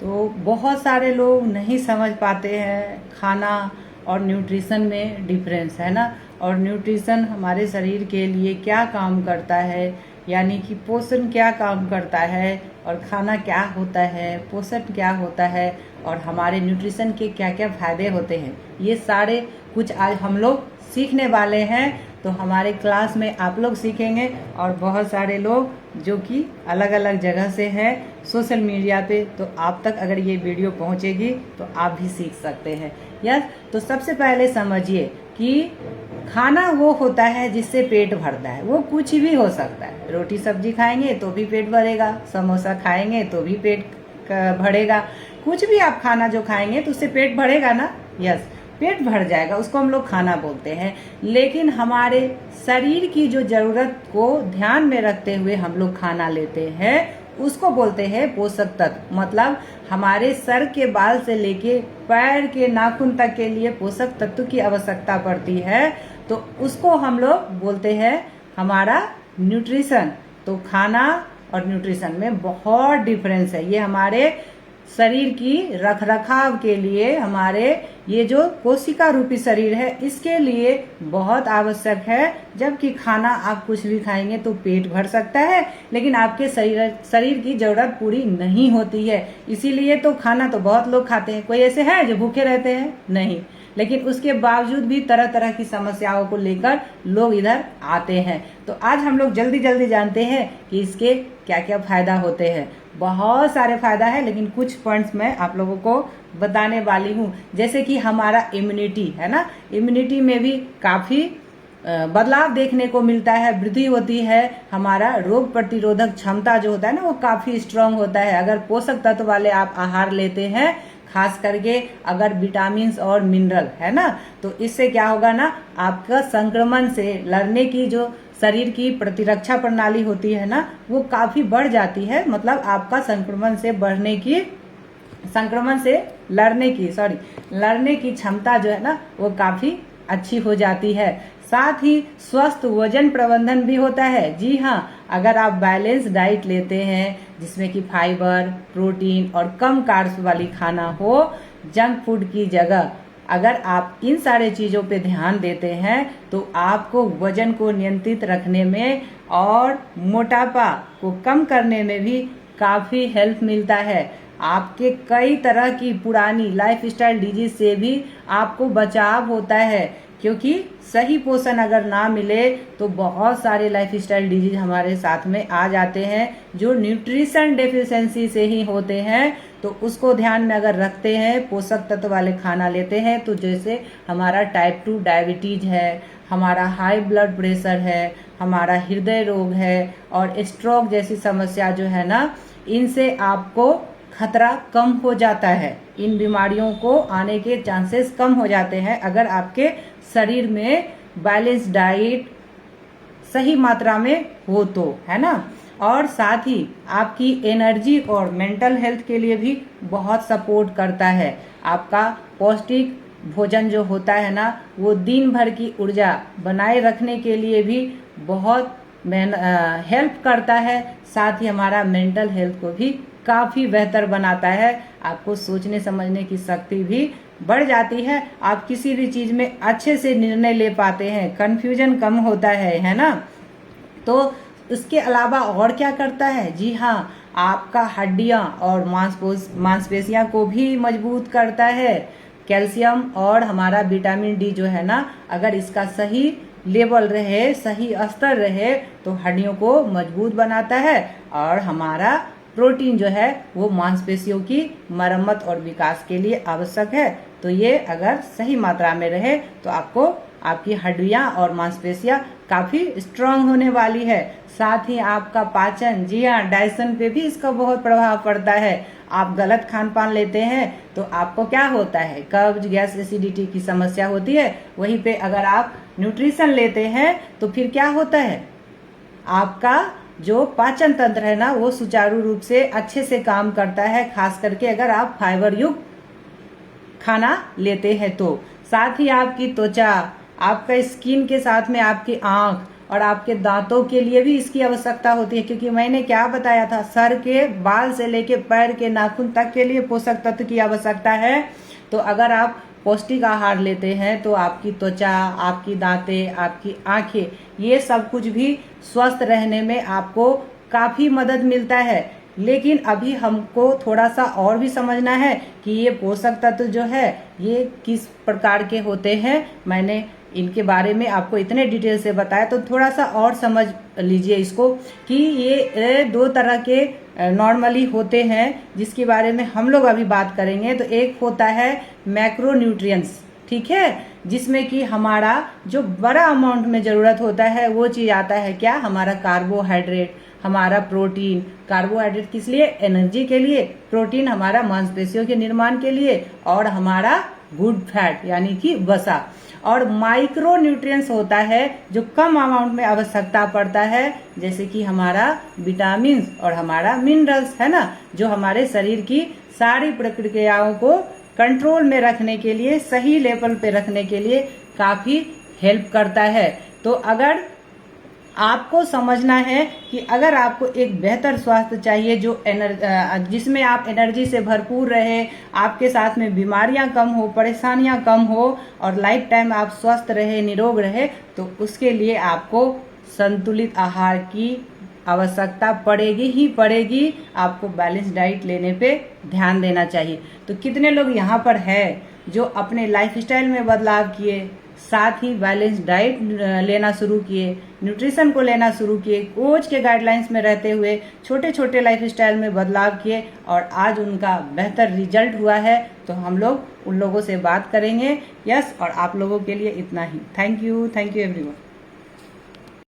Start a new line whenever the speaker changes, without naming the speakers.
तो बहुत सारे लोग नहीं समझ पाते हैं खाना और न्यूट्रिशन में डिफरेंस है ना। और न्यूट्रिशन हमारे शरीर के लिए क्या काम करता है, यानी कि पोषण क्या काम करता है, और खाना क्या होता है, पोषण क्या होता है, और हमारे न्यूट्रिशन के क्या क्या फ़ायदे होते हैं, ये सारे कुछ आज हम लोग सीखने वाले हैं। तो हमारे क्लास में आप लोग सीखेंगे और बहुत सारे लोग जो कि अलग अलग जगह से हैं सोशल मीडिया पे, तो आप तक अगर ये वीडियो पहुंचेगी तो आप भी सीख सकते हैं। यस, तो सबसे पहले समझिए कि खाना वो होता है जिससे पेट भरता है। वो कुछ भी हो सकता है, रोटी सब्जी खाएंगे तो भी पेट भरेगा, समोसा खाएंगे तो भी पेट भरेगा, कुछ भी आप खाना जो खाएंगे तो उससे पेट भरेगा ना। यस, पेट भर जाएगा, उसको हम लोग खाना बोलते हैं। लेकिन हमारे शरीर की जो जरूरत को ध्यान में रखते हुए हम लोग खाना लेते हैं उसको बोलते हैं पोषक तत्व। मतलब हमारे सर के बाल से लेके पैर के नाखून तक के लिए पोषक तत्व की आवश्यकता पड़ती है, तो उसको हम लोग बोलते हैं हमारा न्यूट्रिशन। तो खाना और न्यूट्रिशन में बहुत डिफरेंस है। ये हमारे शरीर की रखरखाव के लिए, हमारे ये जो कोशिका रूपी शरीर है इसके लिए बहुत आवश्यक है। जबकि खाना आप कुछ भी खाएंगे तो पेट भर सकता है, लेकिन आपके शरीर की जरूरत पूरी नहीं होती है। इसीलिए तो खाना तो बहुत लोग खाते हैं, कोई ऐसे हैं जो भूखे रहते हैं? नहीं। लेकिन उसके बावजूद भी तरह तरह की समस्याओं को लेकर लोग इधर आते हैं। तो आज हम लोग जल्दी जल्दी जानते हैं कि इसके क्या क्या फायदा होते हैं। बहुत सारे फायदा है, लेकिन कुछ पॉइंट्स मैं आप लोगों को बताने वाली हूँ। जैसे कि हमारा इम्यूनिटी है ना, इम्यूनिटी में भी काफ़ी बदलाव देखने को मिलता है, वृद्धि होती है। हमारा रोग प्रतिरोधक क्षमता जो होता है ना वो काफ़ी स्ट्रांग होता है अगर पोषक तत्व वाले आप आहार लेते हैं, खास करके अगर विटामिन और मिनरल है ना। तो इससे क्या होगा ना, आपका संक्रमण से लड़ने की जो शरीर की प्रतिरक्षा प्रणाली होती है ना वो काफ़ी बढ़ जाती है। मतलब आपका संक्रमण से लड़ने की क्षमता जो है ना वो काफ़ी अच्छी हो जाती है। साथ ही स्वस्थ वजन प्रबंधन भी होता है। जी हाँ, अगर आप बैलेंस डाइट लेते हैं जिसमें कि फाइबर, प्रोटीन और कम कार्ब्स वाली खाना हो, जंक फूड की जगह अगर आप इन सारे चीज़ों पे ध्यान देते हैं तो आपको वजन को नियंत्रित रखने में और मोटापा को कम करने में भी काफ़ी हेल्प मिलता है। आपके कई तरह की पुरानी लाइफस्टाइल डिजीज से भी आपको बचाव होता है, क्योंकि सही पोषण अगर ना मिले तो बहुत सारे लाइफस्टाइल डिजीज हमारे साथ में आ जाते हैं जो न्यूट्रिशन डेफिशिएंसी से ही होते हैं। तो उसको ध्यान में अगर रखते हैं, पोषक तत्व वाले खाना लेते हैं, तो जैसे हमारा टाइप 2 डायबिटीज है, हमारा हाई ब्लड प्रेशर है, हमारा हृदय रोग है और स्ट्रोक जैसी समस्या जो है ना, इनसे आपको खतरा कम हो जाता है। इन बीमारियों को आने के चांसेस कम हो जाते हैं अगर आपके शरीर में बैलेंस डाइट सही मात्रा में हो तो, है ना। और साथ ही आपकी एनर्जी और मेंटल हेल्थ के लिए भी बहुत सपोर्ट करता है। आपका पौष्टिक भोजन जो होता है ना वो दिन भर की ऊर्जा बनाए रखने के लिए भी बहुत हेल्प करता है। साथ ही हमारा मेंटल हेल्थ को भी काफ़ी बेहतर बनाता है। आपको सोचने समझने की शक्ति भी बढ़ जाती है, आप किसी भी चीज़ में अच्छे से निर्णय ले पाते हैं, कन्फ्यूजन कम होता है ना। तो इसके अलावा और क्या करता है? जी हाँ, आपका हड्डियाँ और मांसपेशियाँ को भी मजबूत करता है। कैल्शियम और हमारा विटामिन डी जो है ना, अगर इसका सही लेवल रहे, सही स्तर रहे तो हड्डियों को मजबूत बनाता है। और हमारा प्रोटीन जो है वो मांसपेशियों की मरम्मत और विकास के लिए आवश्यक है। तो ये अगर सही मात्रा में रहे तो आपको आपकी हड्डियाँ और मांसपेशियाँ काफ़ी स्ट्रांग होने वाली है। साथ ही आपका पाचन, जी हाँ, डाइजेशन पे भी इसका बहुत प्रभाव पड़ता है। आप गलत खान पान लेते हैं तो आपको क्या होता है, कब्ज, गैस, एसिडिटी की समस्या होती है। वहीं पे अगर आप न्यूट्रिशन लेते हैं तो फिर क्या होता है, आपका जो पाचन तंत्र है ना वो सुचारू रूप से अच्छे से काम करता है, खास करके अगर आप फाइबर युक्त खाना लेते हैं तो। साथ ही आपकी त्वचा, आपका स्किन के साथ में आपकी आँख और आपके दांतों के लिए भी इसकी आवश्यकता होती है, क्योंकि मैंने क्या बताया था, सर के बाल से लेके पैर के नाखून तक के लिए पोषक तत्व की आवश्यकता है। तो अगर आप पौष्टिक आहार लेते हैं तो आपकी त्वचा, आपकी दांतें, आपकी आंखें, ये सब कुछ भी स्वस्थ रहने में आपको काफ़ी मदद मिलता है। लेकिन अभी हमको थोड़ा सा और भी समझना है कि ये पोषक तत्व जो है ये किस प्रकार के होते हैं। मैंने इनके बारे में आपको इतने डिटेल से बताया, तो थोड़ा सा और समझ लीजिए इसको कि ये दो तरह के नॉर्मली होते हैं जिसके बारे में हम लोग अभी बात करेंगे। तो एक होता है मैक्रो न्यूट्रिएंट्स, ठीक है, जिसमें कि हमारा जो बड़ा अमाउंट में ज़रूरत होता है वो चीज़ आता है क्या, हमारा कार्बोहाइड्रेट, हमारा प्रोटीन। कार्बोहाइड्रेट किस लिए, एनर्जी के लिए, प्रोटीन हमारा मांसपेशियों के निर्माण के लिए, और हमारा गुड फैट यानी कि वसा। और माइक्रो न्यूट्रिएंट्स होता है जो कम अमाउंट में आवश्यकता पड़ता है, जैसे कि हमारा विटामिन और हमारा मिनरल्स है ना, जो हमारे शरीर की सारी प्रक्रियाओं को कंट्रोल में रखने के लिए, सही लेवल पे रखने के लिए काफ़ी हेल्प करता है। तो अगर आपको समझना है कि अगर आपको एक बेहतर स्वास्थ्य चाहिए जो जिसमें आप एनर्जी से भरपूर रहे, आपके साथ में बीमारियां कम हो, परेशानियां कम हो और लाइफ टाइम आप स्वस्थ रहे, निरोग रहे, तो उसके लिए आपको संतुलित आहार की आवश्यकता पड़ेगी ही पड़ेगी। आपको बैलेंस डाइट लेने पे ध्यान देना चाहिए। तो कितने लोग यहाँ पर है जो अपने लाइफस्टाइल में बदलाव किए, साथ ही बैलेंस डाइट लेना शुरू किए, न्यूट्रिशन को लेना शुरू किए, कोच के गाइडलाइंस में रहते हुए छोटे छोटे लाइफस्टाइल में बदलाव किए और आज उनका बेहतर रिजल्ट हुआ है। तो हम लोग उन लोगों से बात करेंगे। यस, और आप लोगों के लिए इतना ही। Thank you everyone.